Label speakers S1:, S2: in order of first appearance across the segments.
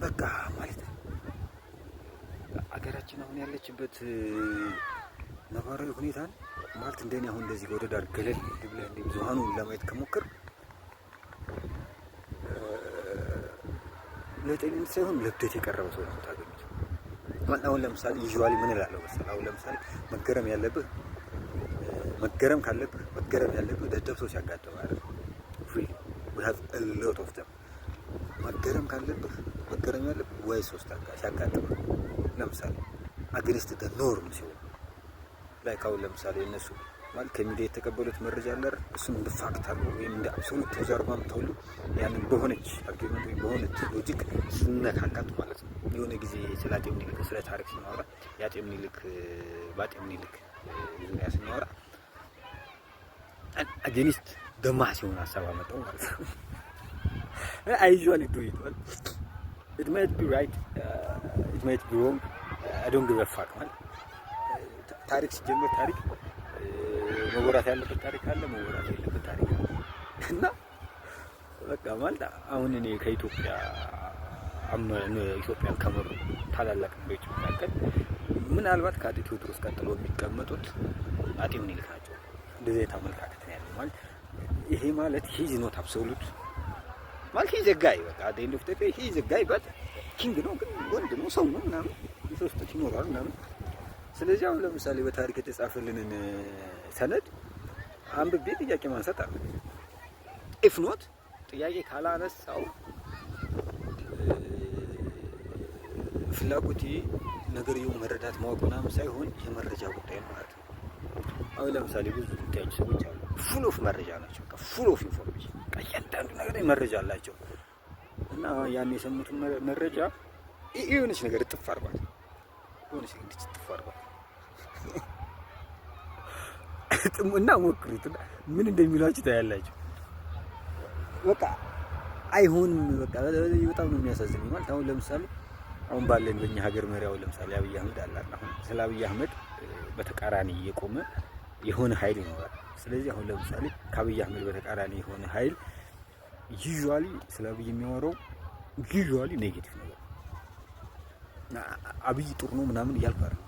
S1: በቃ ማለት ነው አገራችን አሁን ያለችበት ነባራዊ ሁኔታን ማለት እንደኔ አሁን እንደዚህ ወደ ዳር ገለል ብለህ እንደ ብዙሃኑን ለማየት ከሞከር ለጤንነት ሳይሆን ለብደት የቀረበ ሰው ነው የምታገኙት። አሁን ለምሳሌ ዩዥዋሊ ምን እላለሁ መሰለህ? አሁን ለምሳሌ መገረም ካለብህ ደደብ ሰው ሲያጋጥም ማለት ነው። we have a lot of them። መገረም ያለብህ ወይ ሶስት ሲያጋጥም ለምሳሌ አግሪስት ደ ኖርም ሲሆን ላይክ አሁን ለምሳሌ እነሱ ማለት ከሚዲያ የተቀበሉት መረጃ አለ አይደል? እሱን እንደ ፋክት አለ ወይም እንደ አብሶሉት ተዘርባም ተውሉ ያንን በሆነች አርጊውመንት ወይ በሆነች ሎጂክ ስነካካት ማለት ነው። የሆነ ጊዜ ስለ አጤ ምኒልክ ስለ ታሪክ ስናወራ የአጤ ምኒልክ በአጤ ምኒልክ ዙሪያ ስናወራ አጌኒስት ደማስ የሆነ ሀሳብ አመጣው ማለት ነው። I usually do it. Well, it might be right, it might be wrong. I don't give a fuck ማለት ታሪክ ሲጀምር ታሪክ መወራት ያለበት ታሪክ አለ፣ መወራት ያለበት ታሪክ አለ እና በቃ ማለት አሁን እኔ ኢትዮጵያን ከመሩ ታላላቅ መሪዎች መካከል ምናልባት ከአጤ ቴዎድሮስ ቀጥሎ የሚቀመጡት አጤ ምኒልክ ናቸው። እንደዚህ አይነት አመለካከት ነው ያለው ማለት ይሄ ማለት ሂዝ ኖት አብሶሉት ማለት ሂዝ ጋይ በቃ አት ኤንድ ኦፍ ዘ ዴይ ሂዝ ጋይ በት ኪንግ ነው፣ ግን ወንድ ነው፣ ሰው ነው ምናምን ሶስት ይኖራል ምናምን። ስለዚህ አሁን ለምሳሌ በታሪክ የተጻፈልንን ሰነድ አንብቤ ጥያቄ ማንሳት አለ። ኢፍ ኖት ጥያቄ ካላነሳው ፍላጎቴ ነገርየው መረዳት ማወቅ ምናምን ሳይሆን የመረጃ ጉዳይ ማለት ነው። አሁን ለምሳሌ ብዙ ጉዳዮች ሰዎች አሉ ፉል ኦፍ መረጃ ናቸው፣ ፉል ኦፍ ኢንፎርሜሽን እያንዳንዱ ነገር ላይ መረጃ አላቸው እና ያን የሰሙትን መረጃ የሆነች ነገር እጥፍ አድርጓል እና ሞክሩት እና ምን እንደሚሏችሁ ታያላችሁ። በቃ አይሆንም። በቃ በጣም ነው የሚያሳዝነው ማለት አሁን ለምሳሌ አሁን ባለን በእኛ ሀገር መሪያው ለምሳሌ አብይ አህመድ አለ። አሁን ስለ አብይ አህመድ በተቃራኒ የቆመ የሆነ ኃይል ይኖራል። ስለዚህ አሁን ለምሳሌ ከአብይ አህመድ በተቃራኒ የሆነ ኃይል ዩዥዋሊ ስለ አብይ የሚያወራው ዩዥዋሊ ኔጌቲቭ ነገር አብይ ጥሩ ነው ምናምን እያልኩ አይደል።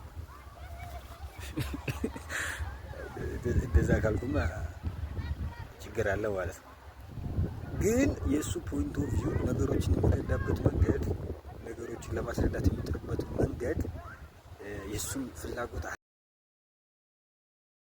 S1: እንደዛ ካልኩማ ችግር አለ ማለት ነው። ግን የእሱ ፖይንት ኦፍ ቪው ነገሮችን የሚረዳበት መንገድ፣ ነገሮችን ለማስረዳት የሚጥርበት መንገድ የእሱን ፍላጎት